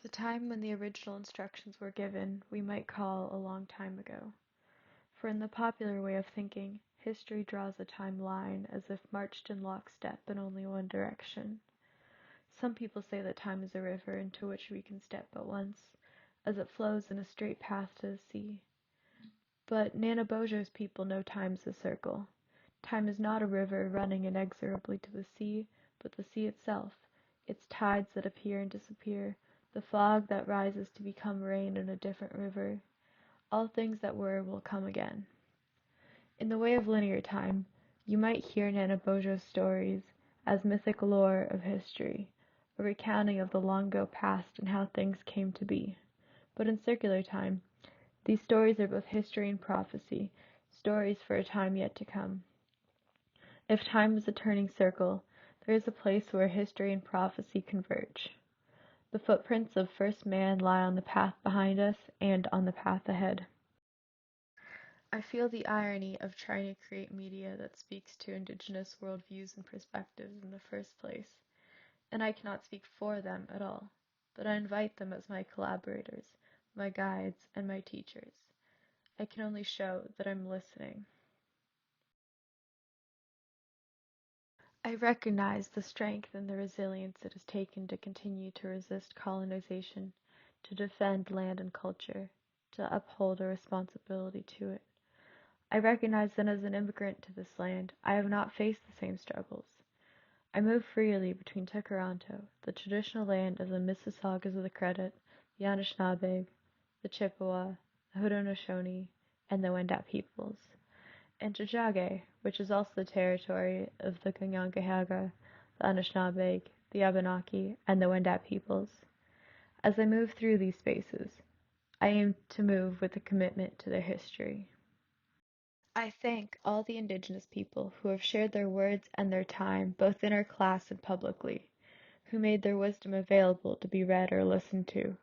The time when the original instructions were given we might call a long time ago. For in the popular way of thinking, history draws a time line as if marched in lockstep in only one direction. Some people say that time is a river into which we can step but once, as it flows in a straight path to the sea. But Nanabojo's people know time's a circle. Time is not a river running inexorably to the sea, but the sea itself, its tides that appear and disappear, the fog that rises to become rain in a different river. All things that were will come again. In the way of linear time, you might hear Nanabojo's stories as mythic lore of history, a recounting of the long-ago past and how things came to be. But in circular time, these stories are both history and prophecy, stories for a time yet to come. If time is a turning circle, there is a place where history and prophecy converge. The footprints of first man lie on the path behind us and on the path ahead. I feel the irony of trying to create media that speaks to Indigenous worldviews and perspectives in the first place, and I cannot speak for them at all, but I invite them as my collaborators, my guides, and my teachers. I can only show that I'm listening. I recognize the strength and the resilience it has taken to continue to resist colonization, to defend land and culture, to uphold a responsibility to it. I recognize that as an immigrant to this land, I have not faced the same struggles. I move freely between Tkaronto, the traditional land of the Mississaugas of the Credit, the Anishinaabe, the Chippewa, the Haudenosaunee, and the Wendat peoples, and Tiohtià:ke, which is also the territory of the Kanien'kehá:ka, the Anishinaabe, the Abenaki, and the Wendat peoples. As I move through these spaces, I aim to move with a commitment to their history. I thank all the Indigenous people who have shared their words and their time both in our class and publicly, who made their wisdom available to be read or listened to.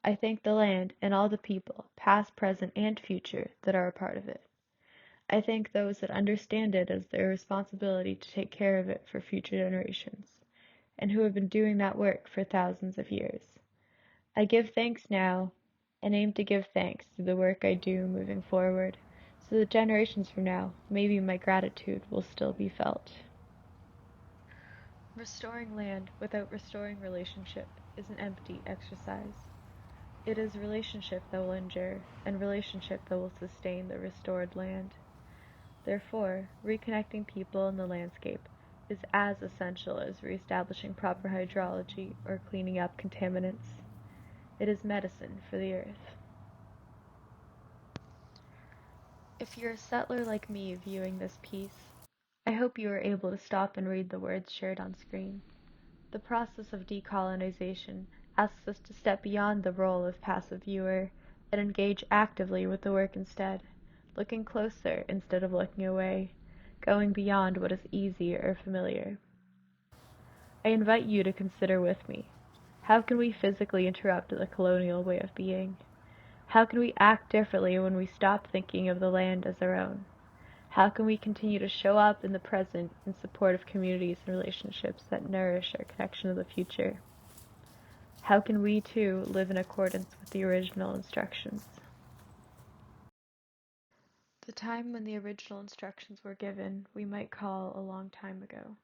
I thank the land and all the people, past, present, and future, that are a part of it. I thank those that understand it as their responsibility to take care of it for future generations, and who have been doing that work for thousands of years. I give thanks now, and aim to give thanks through the work I do moving forward, so that generations from now, maybe my gratitude will still be felt. Restoring land without restoring relationship is an empty exercise. It is relationship that will endure, and relationship that will sustain the restored land. Therefore, reconnecting people in the landscape is as essential as reestablishing proper hydrology or cleaning up contaminants. It is medicine for the earth. If you're a settler like me viewing this piece, I hope you are able to stop and read the words shared on screen. The process of decolonization asks us to step beyond the role of passive viewer and engage actively with the work instead, looking closer instead of looking away, going beyond what is easy or familiar. I invite you to consider with me, how can we physically interrupt the colonial way of being? How can we act differently when we stop thinking of the land as our own? How can we continue to show up in the present in support of communities and relationships that nourish our connection to the future? How can we, too, live in accordance with the original instructions? The time when the original instructions were given we might call a long time ago.